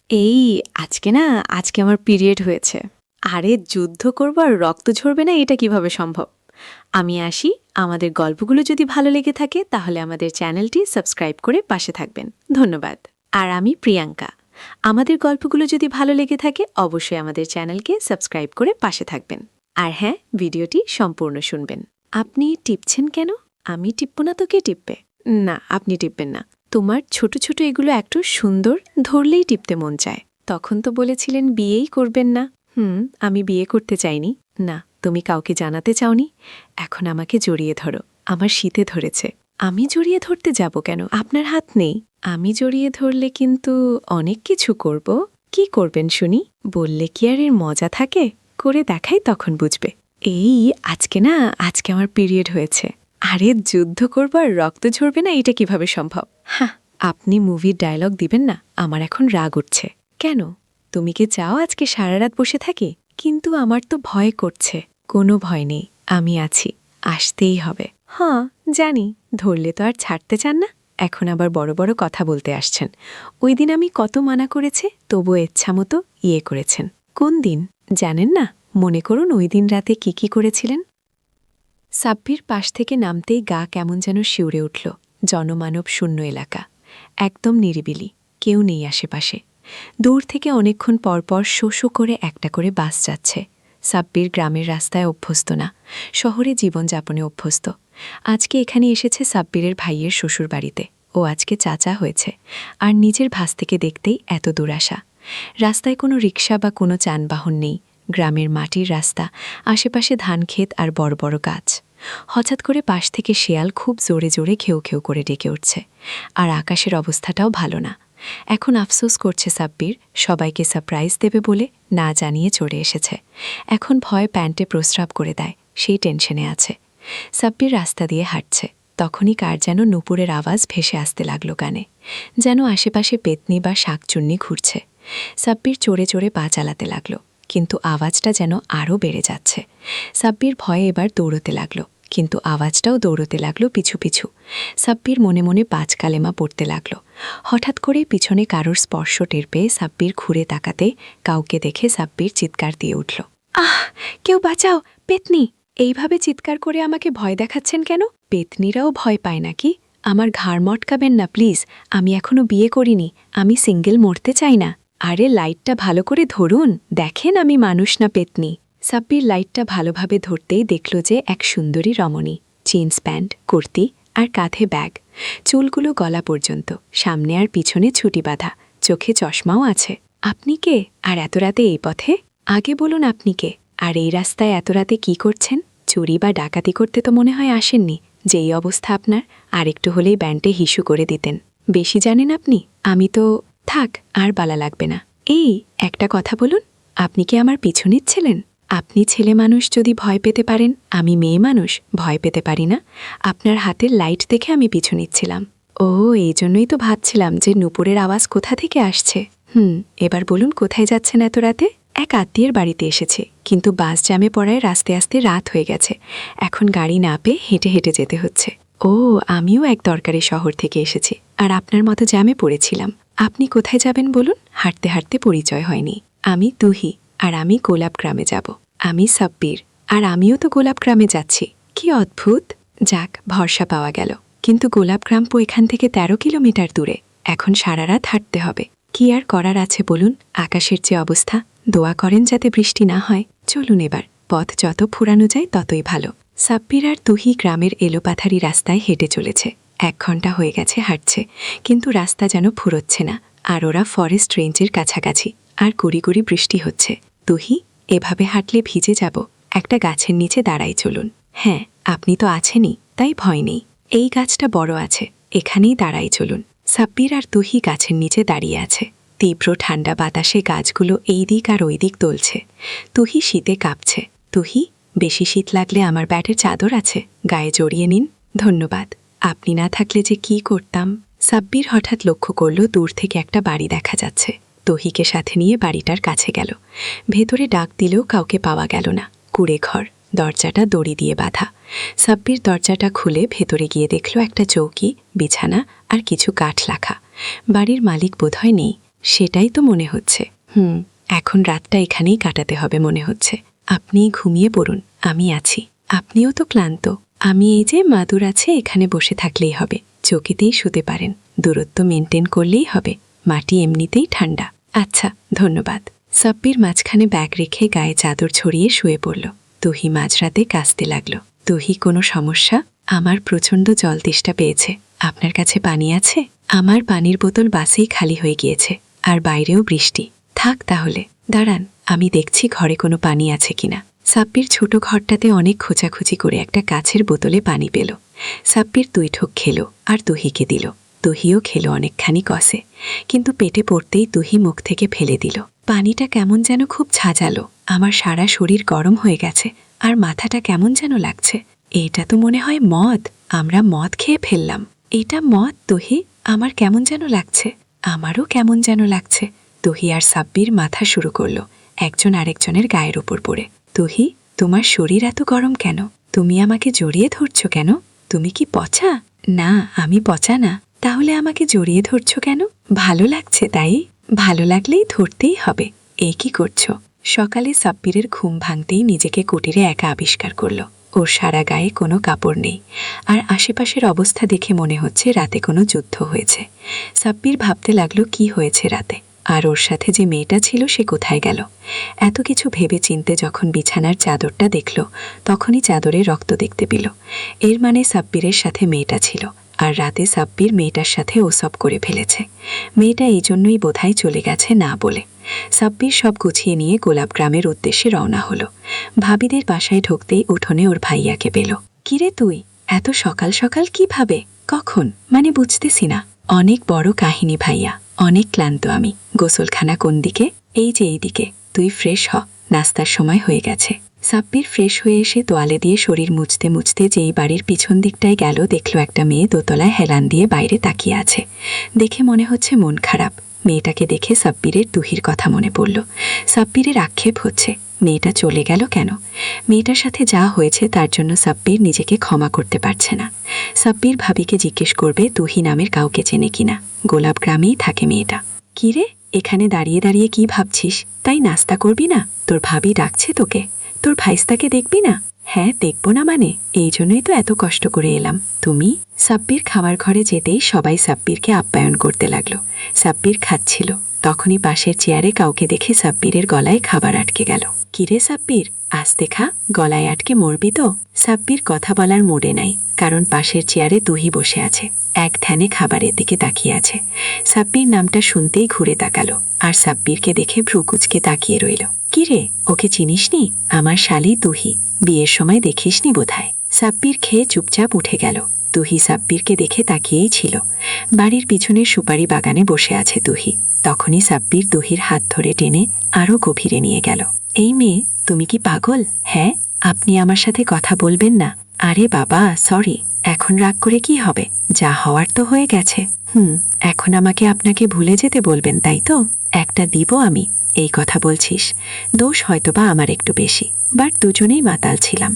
এই আজকে আমার পিরিয়ড হয়েছে। আরে যুদ্ধ করব আর রক্ত ঝরবে না, এটা কিভাবে সম্ভব? আমি আসি। আমাদের গল্পগুলো যদি ভালো লেগে থাকে তাহলে আমাদের চ্যানেলটি সাবস্ক্রাইব করে পাশে থাকবেন। ধন্যবাদ। আর আমি প্রিয়াঙ্কা। আমাদের গল্পগুলো যদি ভালো লেগে থাকে অবশ্যই আমাদের চ্যানেলকে সাবস্ক্রাইব করে পাশে থাকবেন। আর হ্যাঁ, ভিডিওটি সম্পূর্ণ শুনবেন। আপনি টিপছেন কেন? আমি টিপব না তো কে টিপবে? না, আপনি টিপবেন না। তোমার ছোট ছোট এগুলো একটু সুন্দর, ধরলেই টিপতে মন চায়। তখন তো বলেছিলেন বিয়েই করবেন না। আমি বিয়ে করতে চাইনি। না, তুমি কাউকে জানাতে চাওনি। এখন আমাকে জড়িয়ে ধরো। আমার শীতে ধরেছে। আমি জড়িয়ে ধরতে যাব কেন? আপনার হাত নেই। আমি জড়িয়ে ধরলে কিন্তু অনেক কিছু করব। কি করবেন শুনি? বললে কি আর এর মজা থাকে? করে দেখাই, তখন বুঝবে। আজকে আমার পিরিয়ড হয়েছে। আরে যুদ্ধ করব আর রক্ত ঝরবে না, এটা কিভাবে সম্ভব? হ্যাঁ, আপনি মুভির ডায়লগ দিবেন না। আমার এখন রাগ উঠছে। কেন? তুমি কি চাও আজকে সারা রাত বসে থাকি? কিন্তু আমার তো ভয় করছে। কোনো ভয় নেই, আমি আছি। আসতেই হবে। হ্যাঁ, জানি। ধরলে তো আর ছাড়তে চান না। এখন আবার বড় বড় কথা বলতে আসছেন। ওই দিন আমি কত মানা করেছে, তবুও ইচ্ছামতো করেছেন। কোন দিন জানেন না? মনে করুন ওই দিন রাতে কি করেছিলেন। সাব্বির পাশ থেকে নামতেই গা কেমন যেন শিউরে উঠল। জনমানব শূন্য এলাকা, একদম নিরিবিলি, কেউ নেই আশেপাশে। দূর থেকে অনেকক্ষণ পরপর শোঁ করে একটা করে বাস যাচ্ছে। সাব্বির গ্রামের রাস্তায় অভ্যস্ত না, শহরে জীবনযাপনে অভ্যস্ত। আজকে এখানে এসেছে সাব্বিরের ভাইয়ের শ্বশুর বাড়িতে। ও আজকে চাচা হয়েছে, আর নিজের ভাস থেকে দেখতেই এত দূর আসা। রাস্তায় কোনো রিক্সা বা কোনো যানবাহন নেই। গ্রামের মাটির রাস্তা, আশেপাশে ধানক্ষেত আর বড় বড় গাছ। হঠাৎ করে পাশ থেকে শেয়াল খুব জোরে জোরে খেউ খেউ করে ডেকে উঠছে। আর আকাশের অবস্থাটাও ভালো না। এখন আফসোস করছে সাব্বির, সবাইকে সারপ্রাইজ দেবে বলে না জানিয়ে চড়ে এসেছে। এখন ভয় প্যান্টে প্রস্রাব করে দেয়, সেই টেনশনে আছে। সাব্বির রাস্তা দিয়ে হাঁটছে, তখনই কার যেন নুপুরের আওয়াজ ভেসে আসতে লাগলো কানে। যেন আশেপাশে পেতনি বা শাকচুন্নি ঘুরছে। সাব্বির চড়ে চড়ে পা চালাতে লাগলো, কিন্তু আওয়াজটা যেন আরও বেড়ে যাচ্ছে। সাব্বির ভয়ে এবার দৌড়তে লাগলো, কিন্তু আওয়াজটাও দৌড়তে লাগলো পিছু পিছু। সাব্বির মনে মনে 5 কালেমা পড়তে লাগলো। হঠাৎ করে পিছনে কারোর স্পর্শ টের পেয়ে সাব্বির ঘুরে তাকাতে কাউকে দেখে সাব্বির চিৎকার দিয়ে উঠল। আহ, কেউ বাঁচাও, পেতনি! এইভাবে চিৎকার করে আমাকে ভয় দেখাচ্ছেন কেন? পেতনিরাও ভয় পায় নাকি? আমার ঘাড় মটকাবেন না প্লিজ। আমি এখনো বিয়ে করিনি, আমি সিঙ্গেল মরতে চাই না। আরে লাইটটা ভালো করে ধরুন, দেখেন আমি মানুষ না পেতনি। সাব্বির লাইটটা ভালোভাবে ধরতেই দেখল যে এক সুন্দরী রমণী। জিন্স প্যান্ট, কুর্তি আর কাঁধে ব্যাগ, চুলগুলো গলা পর্যন্ত, সামনে আর পিছনে ছুটি বাঁধা, চোখে চশমাও আছে। আপনি কে? আর এত রাতে এই পথে? আগে বলুন আপনি কে? আর এই রাস্তায় এত রাতে কি করছেন? চুরি বা ডাকাতি করতে তো মনে হয় আসেননি। যেই অবস্থা আপনার, আরেকটু হলেই ব্যান্ডে হিসু করে দিতেন। বেশি জানেন আপনি। আমি তো থাক, আর বালা লাগবে না। এই একটা কথা বলুন, আপনি কি আমার পিছু নিচ্ছিলেন? আপনি ছেলে মানুষ যদি ভয় পেতে পারেন, আমি মেয়ে মানুষ ভয় পেতে পারি না। আপনার হাতের লাইট দেখে আমি পিছু নিচ্ছিলাম। ও, এই জন্যই তো ভাবছিলাম যে নুপুরের আওয়াজ কোথা থেকে আসছে। এবার বলুন কোথায় যাচ্ছেন এত রাতে? এক আত্মীয়ের বাড়িতে এসেছে, কিন্তু বাস জ্যামে পড়ায় আস্তে আস্তে রাত হয়ে গেছে। এখন গাড়ি না পেয়ে হেঁটে হেঁটে যেতে হচ্ছে। ও, আমিও এক দরকারি শহর থেকে এসেছি, আর আপনার মতো জ্যামে পড়েছিলাম। আপনি কোথায় যাবেন বলুন? হাঁটতে হাঁটতে পরিচয় হয়নি। আমি তুহি, আর আমি গোলাপ গ্রামে যাব। আমি সাব্বির, আর আমিও তো গোলাপ গ্রামে যাচ্ছি। কি অদ্ভুত! যাক, ভরসা পাওয়া গেল। কিন্তু গোলাপ গ্রাম তো এখান থেকে 13 কিলোমিটার দূরে। এখন সারা রাত হাঁটতে হবে। কি আর করার আছে বলুন? আকাশের যে অবস্থা, দোয়া করেন যাতে বৃষ্টি না হয়। চলুন এবার, পথ যত ফুরানো যায় ততই ভালো। সাব্বির আর তুহি গ্রামের এলোপাথারি রাস্তায় হেঁটে চলেছে। 1 ঘন্টা হয়ে গেছে হাঁটছে, কিন্তু রাস্তা যেন ফুরোচ্ছে না। আর ওরা ফরেস্ট রেঞ্জের কাছাকাছি, আর গুড়ি গুড়ি বৃষ্টি হচ্ছে। তুহি, এভাবে হাঁটলে ভিজে যাব। একটা গাছের নিচে দাঁড়াই চলুন। হ্যাঁ, আপনি তো আছেনই, তাই ভয় নেই। এই গাছটা বড় আছে, এখানেই দাঁড়াই চলুন। সাব্বির আর তুহি গাছের নিচে দাঁড়িয়ে আছে। তীব্র ঠান্ডা বাতাসে গাছগুলো এই দিক আর ওই দিক দোলছে। তুহি শীতে কাঁপছে। তুহি, বেশি শীত লাগলে আমার ব্যাটের চাদর আছে, গায়ে জড়িয়ে নিন। ধন্যবাদ, আপনি না থাকলে যে কি করতাম। সাব্বির হঠাৎ লক্ষ্য করল দূর থেকে একটা বাড়ি দেখা যাচ্ছে। তুহিকে সাথে নিয়ে বাড়িটার কাছে গেল। ভেতরে ডাক দিলেও কাউকে পাওয়া গেল না। কুড়ে ঘর, দরজাটা দড়ি দিয়ে বাঁধা। সাব্বির দরজাটা খুলে ভেতরে গিয়ে দেখল একটা চৌকি, বিছানা আর কিছু কাঠ রাখা। বাড়ির মালিক বোধহয় নেই। সেটাই তো মনে হচ্ছে। এখন রাতটা এখানেই কাটাতে হবে মনে হচ্ছে। আপনি ঘুমিয়ে পড়ুন, আমি আছি। আপনিও তো ক্লান্ত। আমি এই যে মাদুর আছে এখানে বসে থাকলেই হবে, চকিতেই শুতে পারেন। দূরত্ব মেনটেন করলেই হবে, মাটি এমনিতেই ঠান্ডা। আচ্ছা, ধন্যবাদ। সাব্বির মাঝখানে ব্যাগ রেখে গায়ে চাদর ছড়িয়ে শুয়ে পড়ল। তুহি মাঝরাতে কাঁদতে লাগল। তুহি, কোনো সমস্যা? আমার প্রচণ্ড জল তেষ্টা পেয়েছে। আপনার কাছে পানি আছে? আমার পানির বোতল বাসেই খালি হয়ে গিয়েছে, আর বাইরেও বৃষ্টি। থাক তাহলে, দাঁড়ান, আমি দেখছি ঘরে কোনো পানি আছে কিনা। সাব্বির ছোট ঘরটাতে অনেক খোঁচাখুচি করে একটা কাছের বোতলে পানি পেল। সাব্বির 2 ঢোক খেল আর তুহিকে দিল। তুহিও খেল অনেকখানি কষে, কিন্তু পেটে পড়তেই তুহি মুখ থেকে ফেলে দিল। পানিটা কেমন যেন খুব ঝাঁঝালো। আমার সারা শরীর গরম হয়ে গেছে, আর মাথাটা কেমন যেন লাগছে। এটা তো মনে হয় মদ। আমরা মদ খেয়ে ফেললাম। এটা মদ তুহি, আমার কেমন যেন লাগছে। আমারও কেমন যেন লাগছে। তুহি আর সাব্বির মাথা শুরু করলো একজন আরেকজনের গায়ের ওপর পড়ে। তুহি, তোমার শরীর এত গরম কেন? তুমি আমাকে জড়িয়ে ধরছ কেন? তুমি কি পচা? না, আমি পচা না। তাহলে আমাকে জড়িয়ে ধরছ কেন? ভালো লাগছে তাই? ভালো লাগলেই ধরতেই হবে। এ কি করছো? সকালে সাব্বিরের ঘুম ভাঙতেই নিজেকে কুটিরে একা আবিষ্কার করল। ওর সারা গায়ে কোনো কাপড় নেই, আর আশেপাশের অবস্থা দেখে মনে হচ্ছে রাতে কোনো যুদ্ধ হয়েছে। সাব্বির ভাবতে লাগলো কি হয়েছে রাতে, আর ওর সাথে যে মেয়েটা ছিল সে কোথায় গেল। এত কিছু ভেবে চিনতে যখন বিছানার চাদরটা দেখল, তখনই চাদরে রক্ত দেখতে পেল। এর মানে সাব্বিরের সাথে মেয়েটা ছিল, আর রাতে সাব্বির মেয়েটার সাথে ওসব করে ফেলেছে। মেয়েটা এই জন্যই বোধহয় চলে গেছে না বলে। সাব্বির সব গুছিয়ে নিয়ে গোলাপ গ্রামের উদ্দেশ্যে রওনা হলো। ভাবিদের বাসায় ঢুকতেই উঠোনে ওর ভাইয়াকে পেল। কিরে তুই এত সকাল সকাল কিভাবে? কখন মানে বুঝতেছি না। অনেক বড় কাহিনী ভাইয়া, অনেক ক্লান্ত আমি। গোসলখানা কোন দিকে? এই যে এই দিকে। তুই ফ্রেশ হ, নাস্তার সময় হয়ে গেছে। সাব্বির ফ্রেশ হয়ে এসে তোয়ালে দিয়ে শরীর মুছতে মুছতে যেই বাড়ির পিছন দিকটায় গেল, দেখল একটা মেয়ে দোতলায় হেলান দিয়ে বাইরে তাকিয়ে আছে। দেখে মনে হচ্ছে মন খারাপ। মেয়েটাকে দেখে সাব্বিরের তুহির কথা মনে পড়ল। সাব্বিরের আক্ষেপ হচ্ছে মেয়েটা চলে গেল কেন। মেয়েটার সাথে যা হয়েছে তার জন্য সাব্বির নিজেকে ক্ষমা করতে পারছে না। সাব্বির ভাবিকে জিজ্ঞেস করবে তুহি নামের কাউকে চেনে কিনা। গোলাপ গ্রামেই থাকে মেয়েটা। কিরে, এখানে দাঁড়িয়ে দাঁড়িয়ে কি ভাবছিস? তাই নাস্তা করবি না? তোর ভাবি ডাকছে তোকে। তোর ভাইস্তাকে দেখবি না? হ্যাঁ, দেখবো না মানে? এই জন্যই তো এত কষ্ট করে এলাম। তুমি? সাব্বির খাবার ঘরে যেতেই সবাই সাব্বিরকে আপ্যায়ন করতে লাগলো। সাব্বির খাচ্ছিল, তখনই পাশের চেয়ারে কাউকে দেখে সাব্বিরের গলায় খাবার আটকে গেল। কিরে সাব্বির, আস্তে খা, গলায় আটকে মরবি তো। সাব্বির কথা বলার মোড়ে নাই, কারণ পাশের চেয়ারে তুহি বসে আছে, এক ধ্যানে খাবারের দিকে তাকিয়ে আছে। সাব্বির নামটা শুনতেই ঘুরে তাকালো, আর সাব্বিরকে দেখে ভ্রু কুঁচকে তাকিয়ে রইল। কিরে, ওকে চিনিসনি? আমার শালি তুহি, বিয়ের সময় দেখিসনি বোধহয়। সাব্বির খেয়ে চুপচাপ উঠে গেল। তুহি সাব্বিরকে দেখে তাকিয়েই ছিল। বাড়ির পিছনের সুপারি বাগানে বসে আছে তুহি। তখনই সাব্বির তুহির হাত ধরে টেনে আরও গভীরে নিয়ে গেল। এই মেয়ে, তুমি কি পাগল? হ্যাঁ, আপনি আমার সাথে কথা বলবেন না? আরে বাবা, সরি। এখন রাগ করে কি হবে? যা হওয়ার তো হয়ে গেছে। এখন আমাকে আপনাকে ভুলে যেতে বলবেন তাই তো? একটা দিব আমি, এই কথা বলছিস? দোষ হয়তোবা আমার একটু বেশি, বাট দুজনেই মাতাল ছিলাম।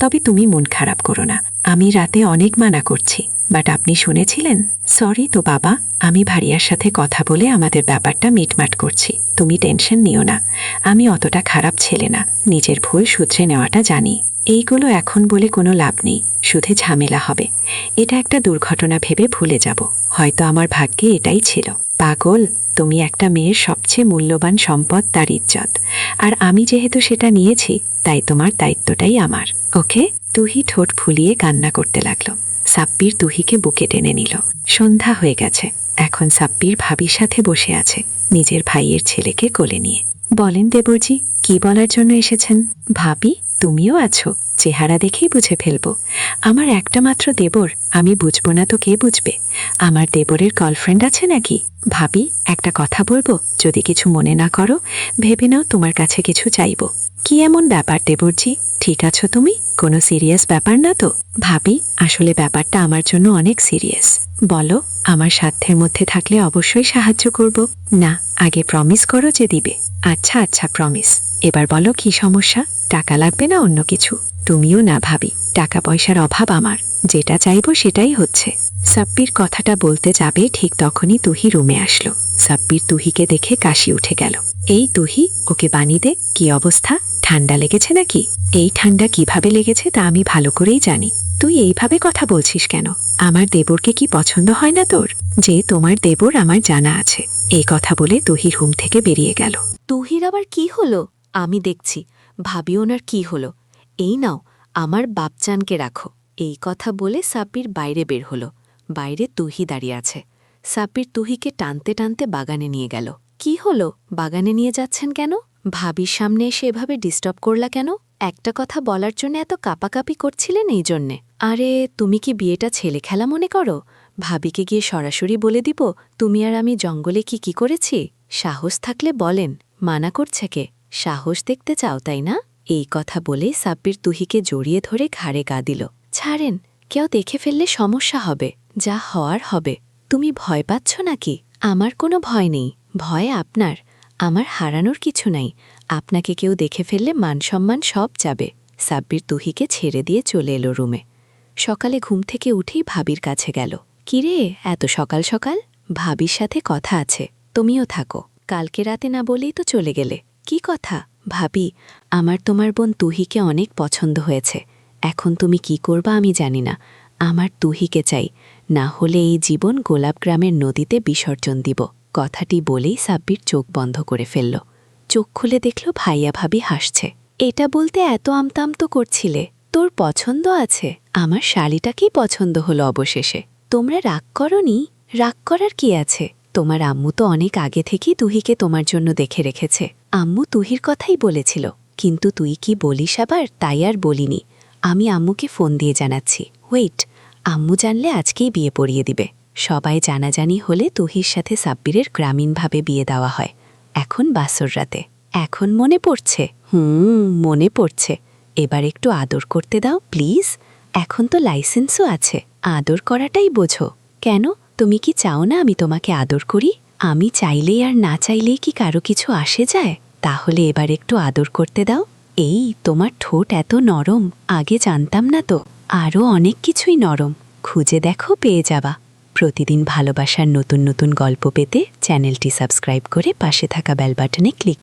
তবে তুমি মন খারাপ করো না, আমি রাতে অনেক মানা করছি, বাট আপনি শুনেছিলেন। সরি তো বাবা, আমি ভারিয়ার সাথে কথা বলে আমাদের ব্যাপারটা মিটমাট করছি, তুমি টেনশন নিও না। আমি অতটা খারাপ ছেলে না, নিজের ভুল শুধরে নেওয়াটা জানি। এইগুলো এখন বলে কোনো লাভ নেই, শুধু ঝামেলা হবে। এটা একটা দুর্ঘটনা ভেবে ভুলে যাব, হয়তো আমার ভাগ্যে এটাই ছিল। পাগল, তুমি একটা মেয়ের সবচেয়ে মূল্যবান সম্পদ তার ইজ্জত, আর আমি যেহেতু সেটা নিয়েছি তাই তোমার দায়িত্বটাই আমার, ওকে? তুহি ঠোঁট ফুলিয়ে কান্না করতে লাগলো। সাব্বির তুহিকে বুকে টেনে নিল। সন্ধ্যা হয়ে গেছে, এখন সাব্বির ভাবির সাথে বসে আছে, নিজের ভাইয়ের ছেলেকে কোলে নিয়ে। বলেন দেবরজি, কি বলার জন্য এসেছেন? ভাবি, তুমিও আছো? চেহারা দেখেই বুঝে ফেলবো। আমার একটা মাত্র দেবর, আমি বুঝবো না তো কে বুঝবে? আমার দেবরের গার্লফ্রেন্ড আছে নাকি? ভাবি, একটা কথা বলবো, যদি কিছু মনে না করো। ভেবে নাও তোমার কাছে কিছু চাইবো। কি এমন ব্যাপার দেবরজি? ঠিক আছো তুমি? কোনো সিরিয়াস ব্যাপার না তো? ভাবি, আসলে ব্যাপারটা আমার জন্য অনেক সিরিয়াস। বলো, আমার সাধ্যের মধ্যে থাকলে অবশ্যই সাহায্য করব। না, আগে প্রমিস করো যে দিবে। আচ্ছা আচ্ছা, প্রমিস। এবার বলো কি সমস্যা? টাকা লাগবে না অন্য কিছু? তুমিও না ভাবি, টাকা পয়সার অভাব আমার, যেটা চাইবো সেটাই হচ্ছে। সাব্বির কথাটা বলতে যাবে ঠিক তখনই তুহি রুমে আসলো। সাব্বির তুহিকে দেখে কাশি উঠে গেল। এই তুহি, ওকে বানি দে। কি অবস্থা? ঠান্ডা লেগেছে নাকি? এই ঠান্ডা কিভাবে লেগেছে তা আমি ভালো করেই জানি। তুই এইভাবে কথা বলছিস কেন? আমার দেবরকে কি পছন্দ হয় না তোর? যে তোমার দেবর আমার জানা আছে। এই কথা বলে তুহি রুম থেকে বেরিয়ে গেল। তুহির আবার কি হলো? আমি দেখছি। ভাবি ওনার কি হলো? এই নাও, আমার বাপচানকে রাখো। এই কথা বলে সাব্বির বাইরে বের হলো। বাইরে তুহি দাঁড়িয়ে আছে। সাব্বির তুহিকে টানতে টানতে বাগানে নিয়ে গেল। কি হলো? বাগানে নিয়ে যাচ্ছেন কেন? ভাবির সামনে এসে এভাবে ডিস্টার্ব করলা কেন? একটা কথা বলার জন্য এত কাপাকাপি করছিলেন এই জন্যে? আরে তুমি কি বিয়েটা ছেলে খেলা মনে করো? ভাবিকে গিয়ে সরাসরি বলে দিব তুমি আর আমি জঙ্গলে কি করেছি? সাহস থাকলে বলেন, মানা করছে কে? সাহস দেখতে চাও তাই না? এই কথা বলে সাব্বির তুহিকে জড়িয়ে ধরে ঘাড়ে গা দিল। ছাড়েন, কেউ দেখে ফেললে সমস্যা হবে। যা হওয়ার হবে। তুমি ভয় পাচ্ছ নাকি? আমার কোনো ভয় নেই। ভয় আপনার। আমার হারানোর কিছু নাই। আপনাকে কেউ দেখে ফেললে মানসম্মান সব যাবে। সাব্বির তুহিকে ছেড়ে দিয়ে চলে এলো রুমে। সকালে ঘুম থেকে উঠেই ভাবির কাছে গেল। কিরে, এত সকাল সকাল? ভাবির সাথে কথা আছে, তুমিও থাকো। কালকে রাতে না বলেই তো চলে গেলে। কি কথা? ভাবি, আমার তোমার বোন তুহিকে অনেক পছন্দ হয়েছে। এখন তুমি কি করবা আমি জানি না। আমার তুহিকে চাই, না হলে এই জীবন গোলাপগ্রামের নদীতে বিসর্জন দিব। কথাটি বলেই সাব্বির চোখ বন্ধ করে ফেলল। চোখ খুলে দেখল ভাইয়া ভাবি হাসছে। এটা বলতে এত আমতামতো করছিলে? তোর পছন্দ আছে? আমার শাড়িটাকেই পছন্দ হলো অবশেষে। তোমরা রাগ করনি? রাগ করার কি আছে? তোমার আম্মু তো অনেক আগে থেকেই তুহিকে তোমার জন্য দেখে রেখেছে। আম্মু তুহির কথাই বলেছিল, কিন্তু তুই কি বলিস আবার, তাই আর বলিনি। আমি আম্মুকে ফোন দিয়ে জানাচ্ছি। ওয়েট, আম্মু জানলে আজকেই বিয়ে পড়িয়ে দিবে। সবাই জানাজানি হলে তুহির সাথে সাব্বিরের গ্রামীণভাবে বিয়ে দেওয়া হয়। এখন বাসর রাতে। এখন মনে পড়ছে? মনে পড়ছে। এবার একটু আদর করতে দাও প্লিজ। এখন তো লাইসেন্সও আছে। আদর করাটাই বোঝো। কেন, তুমি কি চাও না আমি তোমাকে আদর করি? আমি চাইলেই আর না চাইলেই কি কারো কিছু আসে যায়? তাহলে এবার একটু আদর করতে দাও। এই তোমার ঠোঁট এত নরম, আগে জানতাম না তো। আরও অনেক কিছুই নরম। খুঁজে দেখো, পেয়ে যাবা। প্রতিদিন ভালোবাসার নতুন নতুন গল্প পেতে চ্যানেলটি সাবস্ক্রাইব করে পাশে থাকা বেল বাটনে ক্লিক